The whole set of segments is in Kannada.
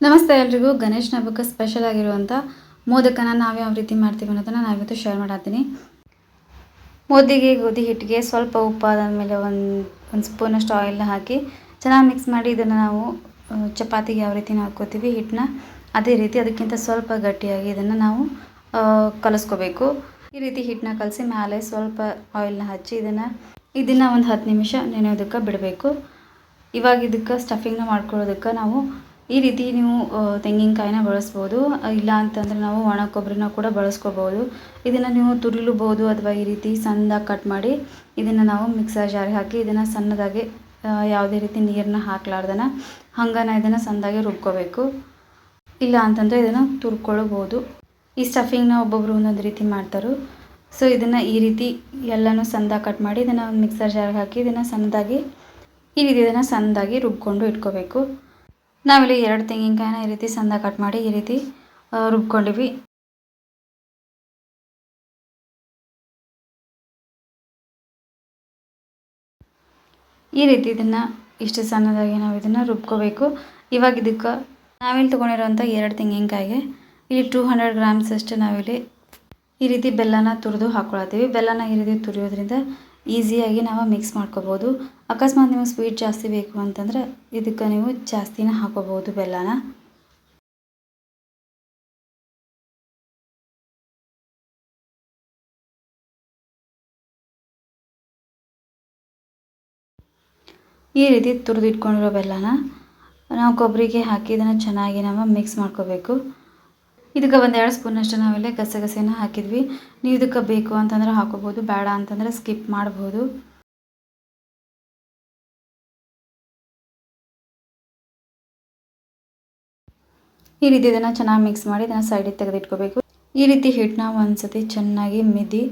ನಮಸ್ತೆ ಎಲ್ರಿಗೂ. ಗಣೇಶನ ಹಬ್ಬಕ್ಕೆ ಸ್ಪೆಷಲ್ ಆಗಿರುವಂಥ ಮೋದಕನ ನಾವು ಯಾವ ರೀತಿ ಮಾಡ್ತೀವಿ ಅನ್ನೋದನ್ನು ನಾವಿವತ್ತು ಶೇರ್ ಮಾಡತ್ತೀನಿ. ಗೋಧಿ ಹಿಟ್ಟಿಗೆ ಸ್ವಲ್ಪ ಉಪ್ಪು ಅದಾದಮೇಲೆ ಒಂದು ಸ್ಪೂನಷ್ಟು ಆಯಿಲ್ನ ಹಾಕಿ ಚೆನ್ನಾಗಿ ಮಿಕ್ಸ್ ಮಾಡಿ ಇದನ್ನು ನಾವು ಚಪಾತಿಗೆ ಯಾವ ರೀತಿ ಹಾಕ್ಕೋತೀವಿ ಹಿಟ್ಟನ್ನ, ಅದೇ ರೀತಿ ಅದಕ್ಕಿಂತ ಸ್ವಲ್ಪ ಗಟ್ಟಿಯಾಗಿ ಇದನ್ನು ನಾವು ಕಲಿಸ್ಕೋಬೇಕು. ಈ ರೀತಿ ಹಿಟ್ಟನ್ನ ಕಲಸಿ ಮೇಲೆ ಸ್ವಲ್ಪ ಆಯಿಲ್ನ ಹಚ್ಚಿ ಇದನ್ನು ಒಂದು 10 ನಿಮಿಷ ನೆನೆಯೋದಕ್ಕೆ ಬಿಡಬೇಕು. ಇವಾಗ ಇದಕ್ಕೆ ಸ್ಟಫಿಂಗ್ನ ಮಾಡ್ಕೊಳ್ಳೋದಕ್ಕೆ ನಾವು ಈ ರೀತಿ ನೀವು ತೆಂಗಿನಕಾಯಿನ ಬಳಸ್ಬೋದು, ಇಲ್ಲ ಅಂತಂದರೆ ನಾವು ಒಣ ಕೊಬ್ಬರಿನ ಕೂಡ ಬಳಸ್ಕೋಬೋದು. ಇದನ್ನು ನೀವು ತುರಿಲೂಬಹುದು ಅಥವಾ ಈ ರೀತಿ ಸಣ್ಣದಾಗಿ ಕಟ್ ಮಾಡಿ ಇದನ್ನು ನಾವು ಮಿಕ್ಸರ್ ಜಾರಿಗೆ ಹಾಕಿ ಇದನ್ನು ಸಣ್ಣದಾಗಿ ಯಾವುದೇ ರೀತಿ ನೀರನ್ನ ಹಾಕ್ಲಾರ್ದನ ಹಂಗನ ಇದನ್ನು ಸಣ್ಣದಾಗಿ ರುಬ್ಕೋಬೇಕು. ಇಲ್ಲ ಅಂತಂದರೆ ಇದನ್ನು ತುರ್ಕೊಳ್ಳಬಹುದು. ಈ ಸ್ಟಫಿಂಗ್ನ ಒಬ್ಬೊಬ್ಬರು ಒಂದೊಂದು ರೀತಿ ಮಾಡ್ತಾರೆ. ಸೊ ಇದನ್ನು ಈ ರೀತಿ ಎಲ್ಲನೂ ಸಣ್ಣದಾಗಿ ಕಟ್ ಮಾಡಿ ಇದನ್ನು ಮಿಕ್ಸರ್ ಜಾರಿಗೆ ಹಾಕಿ ಇದನ್ನು ಸಣ್ಣದಾಗಿ ರುಬ್ಕೊಂಡು ಇಟ್ಕೋಬೇಕು. ನಾವಿಲ್ಲಿ 2 ತೆಂಗಿನಕಾಯಿನ ಈ ರೀತಿ ಸಣ್ಣದಾಗಿ ಕಟ್ ಮಾಡಿ ಈ ರೀತಿ ರುಬ್ಕೊಂಡಿವಿ. ಈ ರೀತಿ ಇಷ್ಟು ಸಣ್ಣದಾಗಿ ನಾವು ಇದನ್ನು ರುಬ್ಕೋಬೇಕು. ಇವಾಗ ಇದಕ್ಕೆ ನಾವಿಲ್ಲಿ ತೊಗೊಂಡಿರೋಂಥ 2 ತೆಂಗಿನಕಾಯಿಗೆ ಇಲ್ಲಿ 200 ಗ್ರಾಮ್ಸ್ ಅಷ್ಟು ನಾವಿಲ್ಲಿ ಈ ರೀತಿ ಬೆಲ್ಲನ ತುರಿದು ಹಾಕ್ಕೊಳ್ತೀವಿ. ಬೆಲ್ಲನ ಈ ರೀತಿ ತುರಿಯೋದ್ರಿಂದ ಈಸಿಯಾಗಿ ನಾವು ಮಿಕ್ಸ್ ಮಾಡ್ಕೋಬೋದು. ಅಕಸ್ಮಾತ್ ನಿಮಗೆ ಸ್ವೀಟ್ ಜಾಸ್ತಿ ಬೇಕು ಅಂತಂದರೆ ಇದಕ್ಕೆ ನೀವು ಜಾಸ್ತಿನ ಹಾಕೋಬೋದು ಬೆಲ್ಲನ. ಈ ರೀತಿ ತುರಿದು ಇಟ್ಕೊಂಡಿರೋ ಬೆಲ್ಲನ ನಾವು ಕೊಬ್ಬರಿಗೆ ಹಾಕಿ ಇದನ್ನು ಚೆನ್ನಾಗಿ ನಾವು ಮಿಕ್ಸ್ ಮಾಡ್ಕೋಬೇಕು. ಇದಕ್ಕೆ 1-2 ಸ್ಪೂನಷ್ಟು ನಾವಿಲ್ಲಿ ಗಸಗಸೆನ ಹಾಕಿದ್ವಿ. ನೀವು ಇದಕ್ಕೆ ಬೇಕು ಅಂತಂದರೆ ಹಾಕೋಬೋದು, ಬೇಡ ಅಂತಂದರೆ ಸ್ಕಿಪ್ ಮಾಡ್ಬೋದು. ಈ ರೀತಿ ಇದನ್ನು ಚೆನ್ನಾಗಿ ಮಿಕ್ಸ್ ಮಾಡಿ ಇದನ್ನು ಸೈಡಿಗೆ ತೆಗೆದಿಟ್ಕೋಬೇಕು. ಈ ರೀತಿ ಹಿಟ್ಟನ್ನ ಒಂದು ಸತಿ ಚೆನ್ನಾಗಿ ಮಿದ್ದಿ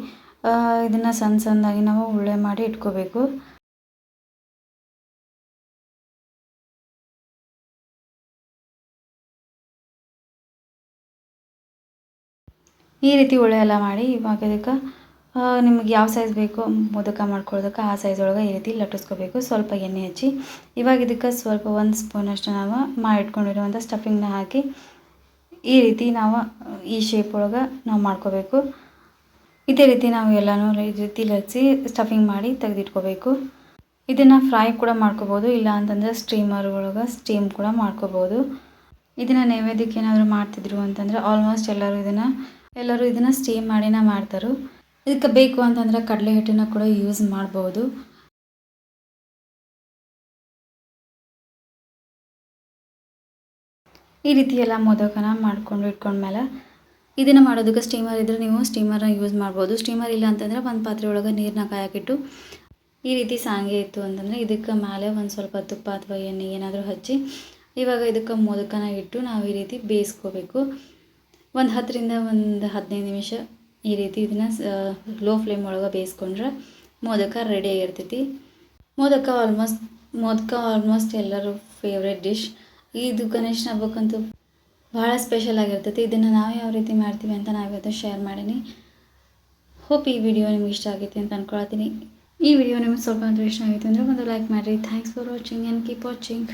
ಇದನ್ನು ಸಣ್ಣದಾಗಿ ನಾವು ಉಳ್ಳೆ ಮಾಡಿ ಇಟ್ಕೋಬೇಕು. ಈ ರೀತಿ ಉಳ್ಳೆ ಎಲ್ಲ ಮಾಡಿ ಇವಾಗ ಇದಕ್ಕೆ ನಿಮಗೆ ಯಾವ ಸೈಜ್ ಬೇಕೋ ಮೋದಕ ಮಾಡ್ಕೊಳ್ಳೋದಕ್ಕೆ ಆ ಸೈಜ್ ಒಳಗೆ ಈ ರೀತಿ ಲಟ್ಟಿಸ್ಕೋಬೇಕು. ಸ್ವಲ್ಪ ಎಣ್ಣೆ ಹಚ್ಚಿ ಇವಾಗ ಇದಕ್ಕೆ ಸ್ವಲ್ಪ 1 ಸ್ಪೂನಷ್ಟು ನಾವು ಮಾಡಿಟ್ಕೊಂಡಿರುವಂಥ ಸ್ಟಫಿಂಗ್ನ ಹಾಕಿ ಈ ರೀತಿ ನಾವು ಈ ಶೇಪ್ ಒಳಗೆ ನಾವು ಮಾಡ್ಕೋಬೇಕು. ಇದೇ ರೀತಿ ನಾವು ಎಲ್ಲನೂ ಈ ರೀತಿ ಲಟ್ಟಿಸಿ ಸ್ಟಫಿಂಗ್ ಮಾಡಿ ತೆಗೆದಿಟ್ಕೋಬೇಕು. ಇದನ್ನು ಫ್ರೈ ಕೂಡ ಮಾಡ್ಕೋಬೋದು, ಇಲ್ಲ ಅಂತಂದರೆ ಸ್ಟೀಮರ್ ಒಳಗೆ ಸ್ಟೀಮ್ ಕೂಡ ಮಾಡ್ಕೋಬೋದು. ಇದನ್ನು ನೈವೇದ್ಯಕ್ಕೆ ಏನಾದರೂ ಮಾಡ್ತಿದ್ರು ಅಂತಂದರೆ ಆಲ್ಮೋಸ್ಟ್ ಎಲ್ಲರೂ ಇದನ್ನು ಸ್ಟೀಮ್ ಮಾಡಿನ ಮಾಡ್ತಾರೆ. ಇದಕ್ಕೆ ಬೇಕು ಅಂತಂದರೆ ಕಡಲೆ ಹಿಟ್ಟನ್ನು ಕೂಡ ಯೂಸ್ ಮಾಡ್ಬೋದು. ಈ ರೀತಿ ಎಲ್ಲ ಮೋದಕನ ಮಾಡ್ಕೊಂಡು ಇಟ್ಕೊಂಡ್ಮೇಲೆ ಇದನ್ನು ಮಾಡೋದಕ್ಕೆ ಸ್ಟೀಮರ್ ಇದ್ದರೆ ನೀವು ಸ್ಟೀಮರ್ನ ಯೂಸ್ ಮಾಡ್ಬೋದು. ಸ್ಟೀಮರ್ ಇಲ್ಲ ಅಂತಂದರೆ ಒಂದು ಪಾತ್ರೆ ಒಳಗೆ ನೀರನ್ನ ಕಾಯಕ್ಕಿಟ್ಟು ಈ ರೀತಿ ಸಾಂಗೆ ಇತ್ತು ಅಂತಂದರೆ ಇದಕ್ಕೆ ಮೇಲೆ ಒಂದು ಸ್ವಲ್ಪ ತುಪ್ಪ ಅಥವಾ ಎಣ್ಣೆ ಏನಾದರೂ ಹಚ್ಚಿ ಇವಾಗ ಇದಕ್ಕೆ ಮೋದಕನ ಇಟ್ಟು ನಾವು ಈ ರೀತಿ ಬೇಯಿಸ್ಕೋಬೇಕು. ಒಂದು 10ರಿಂದ 15 ನಿಮಿಷ ಈ ರೀತಿ ಇದನ್ನು ಲೋ ಫ್ಲೇಮ್ ಒಳಗೆ ಬೇಯಿಸ್ಕೊಂಡ್ರೆ ಮೋದಕ ರೆಡಿಯಾಗಿರ್ತೈತಿ. ಮೋದಕ ಆಲ್ಮೋಸ್ಟ್ ಎಲ್ಲರೂ ಫೇವ್ರೆಟ್ ಡಿಶ್. ಇದು ಗಣೇಶನ ಹಬ್ಬಕ್ಕಂತೂ ಭಾಳ ಸ್ಪೆಷಲ್ ಆಗಿರ್ತೈತಿ. ಇದನ್ನು ನಾವು ಯಾವ ರೀತಿ ಮಾಡ್ತೀವಿ ಅಂತ ನಾವಿವತ್ತು ಶೇರ್ ಮಾಡೀನಿ. ಹೋಪ್ ಈ ವಿಡಿಯೋ ನಿಮ್ಗೆ ಇಷ್ಟ ಆಗೈತಿ ಅಂತ ಅಂದ್ಕೊಳ್ತೀನಿ. ಈ ವಿಡಿಯೋ ನಿಮ್ಗೆ ಸ್ವಲ್ಪ ಇಷ್ಟ ಆಗಿತ್ತು ಅಂದರೆ ಒಂದು ಲೈಕ್ ಮಾಡಿರಿ. Thanks for watching and keep watching.